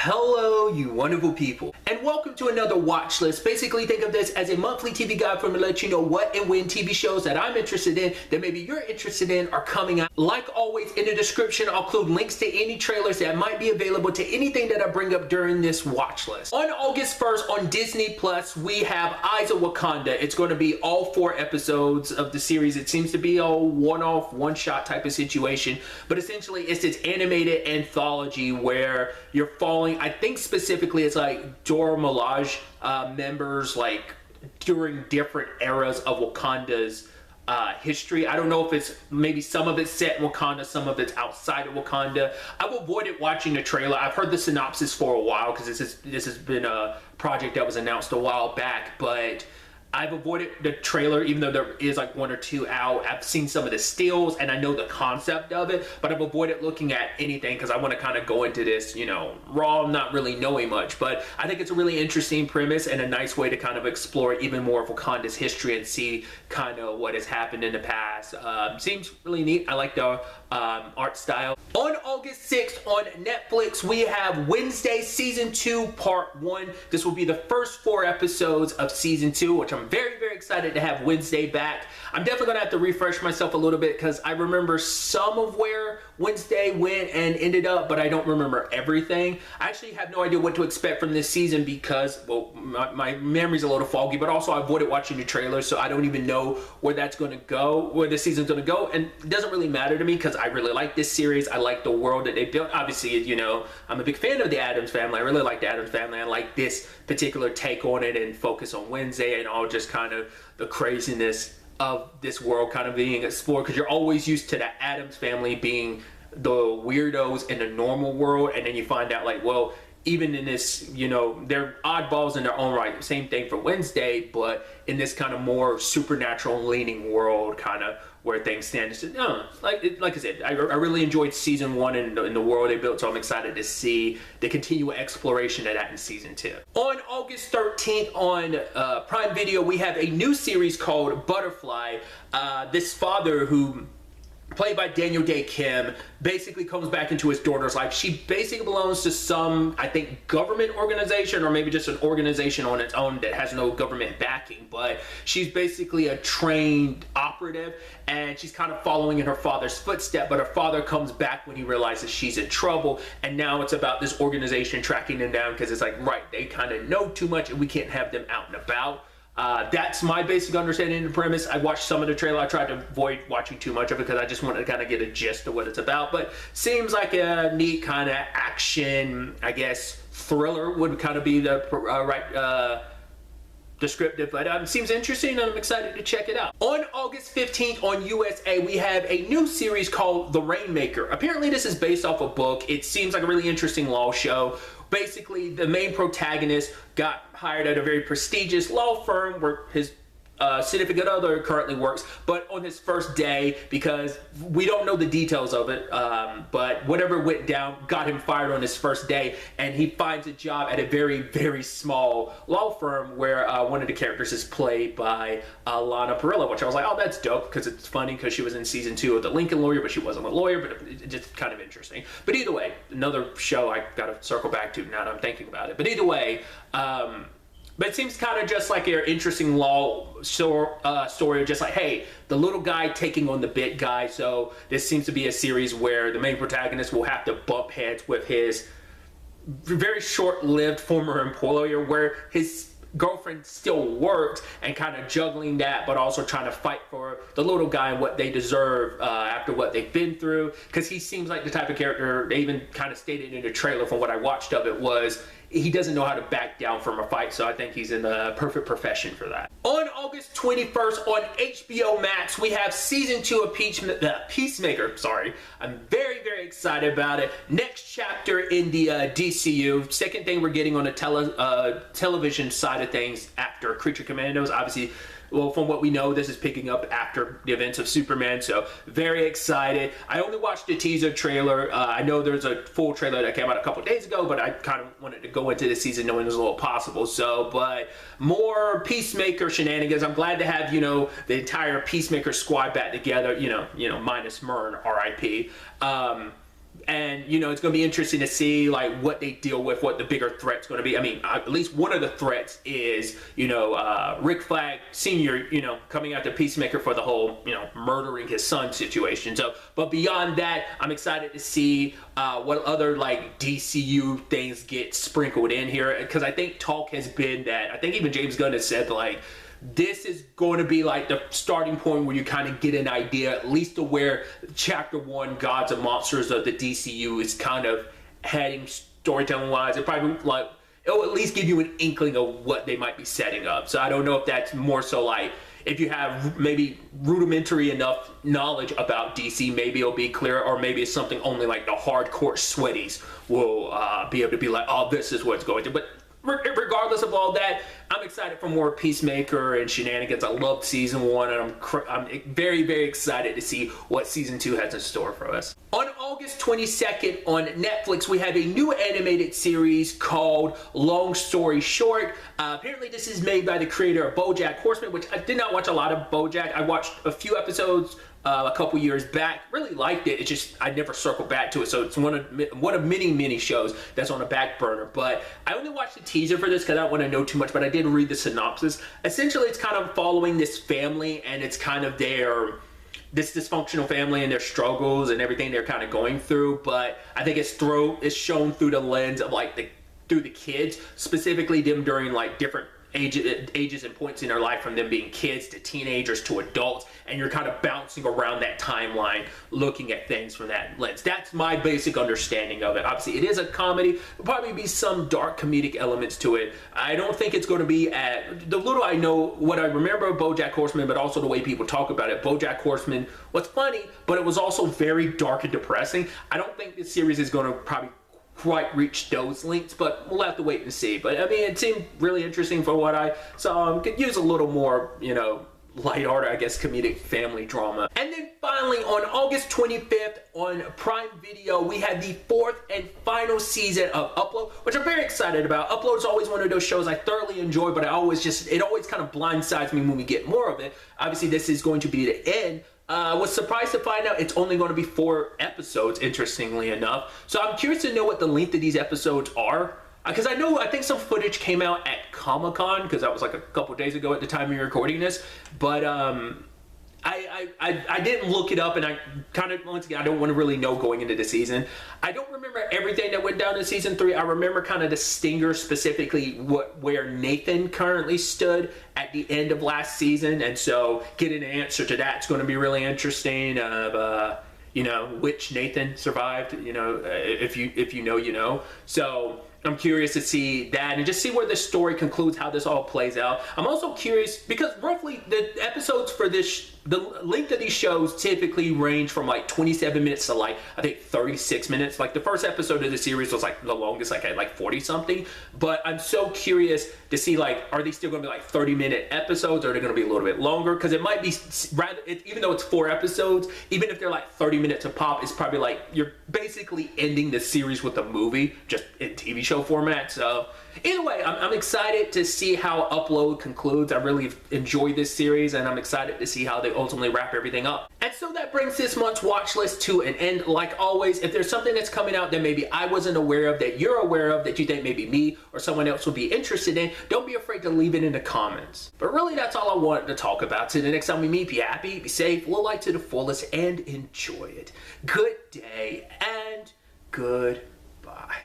Hello, you wonderful people, and welcome to another watch list. Basically, think of this as a monthly TV guide for me to let you know what and when TV shows that I'm interested in, that maybe you're interested in, are coming out. Like always, in the description, I'll include links to any trailers that might be available to anything that I bring up during this watch list. On August 1st on Disney Plus, we have Eyes of Wakanda. It's going to be all 4 episodes of the series. It seems to be a one-off, one-shot type of situation, but essentially it's this animated anthology where you're following, I think specifically it's like Dora Milaje members like during different eras of Wakanda's history. I don't know if it's maybe some of it's set in Wakanda, some of it's outside of Wakanda. I've avoided watching the trailer. I've heard the synopsis for a while because this has been a project that was announced a while back, but I've avoided the trailer even though there is like 1 or 2 out. I've seen some of the stills and I know the concept of it, but I've avoided looking at anything because I want to kind of go into this, you know, raw, not really knowing much. But I think it's a really interesting premise and a nice way to kind of explore even more of Wakanda's history and see kind of what has happened in the past. Seems really neat. I like the art style. On August 6th on Netflix, we have Wednesday Season 2 Part 1. This will be the first 4 episodes of Season 2, which I'm very, very excited to have Wednesday back. I'm definitely going to have to refresh myself a little bit because I remember some of where Wednesday went and ended up, but I don't remember everything. I actually have no idea what to expect from this season because, well, my memory's a little foggy, but also I avoided watching the trailer, so I don't even know where that's going to go, where the season's going to go, and it doesn't really matter to me because I really like this series. I like the world that they built. Obviously, you know, I'm a big fan of the Addams Family. I really like the Addams Family. I like this particular take on it and focus on Wednesday and all just kind of the craziness of this world kind of being explored, because you're always used to the Addams Family being the weirdos in the normal world, and then you find out like, well, even in this, you know, they're oddballs in their own right. Same thing for Wednesday, but in this kind of more supernatural leaning world, kind of where things stand. It's just, no, like I said, I really enjoyed Season 1 and the world they built, so I'm excited to see the continual exploration of that in Season 2. On August 13th on Prime Video, we have a new series called Butterfly. This father who, played by Daniel Day Kim, basically comes back into his daughter's life. She basically belongs to some, I think, government organization, or maybe just an organization on its own that has no government backing, but she's basically a trained operative, and she's kind of following in her father's footsteps, but her father comes back when he realizes she's in trouble, and now it's about this organization tracking them down because it's like, right, they kind of know too much and we can't have them out and about. That's my basic understanding of the premise. I watched some of the trailer. I tried to avoid watching too much of it because I just wanted to kind of get a gist of what it's about, but seems like a neat kind of action, I guess, thriller would kind of be the right descriptive, but seems interesting and I'm excited to check it out. On August 15th on USA, we have a new series called The Rainmaker. Apparently this is based off a book. It seems like a really interesting law show. Basically, the main protagonist got hired at a very prestigious law firm where his significant other currently works, but on his first day, because we don't know the details of it, but whatever went down got him fired on his first day, and he finds a job at a very, very small law firm where one of the characters is played by Lana Parrilla, which I was like, oh, that's dope, because it's funny because she was in Season 2 of The Lincoln Lawyer, but she wasn't a lawyer, but it's just kind of interesting. But either way, another show I gotta circle back to now that I'm thinking about it. But either way, but it seems kind of just like an interesting law story of just like, hey, the little guy taking on the big guy. So this seems to be a series where the main protagonist will have to bump heads with his very short-lived former employer, where his girlfriend still works, and kind of juggling that, but also trying to fight for the little guy and what they deserve after what they've been through. Because he seems like the type of character, they even kind of stated in the trailer from what I watched of it, was he doesn't know how to back down from a fight, so I think he's in the perfect profession for that. On August 21st on HBO Max, we have Season 2 of Peacemaker. Sorry. I'm very, very excited about it. Next chapter in the DCU. Second thing we're getting on the television side of things after Creature Commandos. Obviously, well, from what we know, this is picking up after the events of Superman, so very excited. I only watched the teaser trailer. I know there's a full trailer that came out a couple days ago, but I kind of wanted to go into the season knowing there's a little possible. So, but more Peacemaker shenanigans. I'm glad to have, you know, the entire Peacemaker squad back together, you know, minus Myrn, R.I.P. And, you know, it's going to be interesting to see, like, what they deal with, what the bigger threat's going to be. I mean, at least one of the threats is, you know, Rick Flag Sr., you know, coming out to Peacemaker for the whole, you know, murdering his son situation. So, but beyond that, I'm excited to see what other, like, DCU things get sprinkled in here. Because I think talk has been that, I think even James Gunn has said, like, this is going to be like the starting point where you kind of get an idea, at least to where Chapter 1, Gods and Monsters of the DCU is kind of heading storytelling-wise. It probably, like, it'll at least give you an inkling of what they might be setting up. So I don't know if that's more so like, if you have maybe rudimentary enough knowledge about DC, maybe it'll be clear, or maybe it's something only like the hardcore sweaties will be able to be like, oh, this is what's going to. But regardless of all that, I'm excited for more Peacemaker and shenanigans. I loved season 1, and I'm very, very excited to see what season 2 has in store for us. On August 22nd on Netflix, we have a new animated series called Long Story Short. Apparently, this is made by the creator of BoJack Horseman, which I did not watch a lot of BoJack. I watched a few episodes a couple years back. Really liked it. It's just I never circled back to it. So it's one of many shows that's on the back burner. But I only watched the teaser for this because I don't want to know too much. But I did read the synopsis. Essentially, it's kind of following this family, and it's kind of this dysfunctional family and their struggles and everything they're kind of going through. But I think it's shown through the lens of like through the kids, specifically them during like different ages and points in their life, from them being kids to teenagers to adults, and you're kind of bouncing around that timeline looking at things from that lens. That's my basic understanding of it. Obviously, it is a comedy. There'll probably be some dark comedic elements to it. I don't think it's going to be the little I know, what I remember of BoJack Horseman, but also the way people talk about it. BoJack Horseman was funny, but it was also very dark and depressing. I don't think this series is going to probably quite reach those lengths, but we'll have to wait and see. But I mean, it seemed really interesting for what I saw. Could use a little more, you know, lighthearted, I guess, comedic family drama. And then finally, on August 25th on Prime Video, we had the 4th and final season of Upload, which I'm very excited about. Upload is always one of those shows I thoroughly enjoy, but it always kind of blindsides me when we get more of it. Obviously, this is going to be the end. Was surprised to find out it's only going to be 4 episodes, interestingly enough. So I'm curious to know what the length of these episodes are. Because I think some footage came out at Comic-Con, because that was like a couple days ago at the time of recording this. But I didn't look it up, and I kind of, once again, I don't want to really know going into the season. I don't remember everything that went down in season 3. I remember kind of the stinger, specifically where Nathan currently stood at the end of last season, and so getting an answer to that's going to be really interesting. You know, which Nathan survived. You know, if you know, you know. So I'm curious to see that and just see where this story concludes, how this all plays out. I'm also curious because roughly the episodes for this, the length of these shows typically range from like 27 minutes to like, I think 36 minutes. Like the first episode of the series was like the longest, like at like 40 something. But I'm so curious to see, like, are they still going to be like 30-minute episodes, or are they going to be a little bit longer? Because it might be rather, even though it's 4 episodes, even if they're like 30 minutes a pop, it's probably like you're basically ending the series with a movie, just in TV show format. So either way, I'm excited to see how Upload concludes. I really enjoy this series, and I'm excited to see how they ultimately wrap everything up. And so that brings this month's watch list to an end. Like always, if there's something that's coming out that maybe I wasn't aware of, that you're aware of, that you think maybe me or someone else would be interested in, don't be afraid to leave it in the comments. But really, that's all I wanted to talk about. Till the next time we meet, be happy, be safe, live life to the fullest, and enjoy it. Good day and goodbye.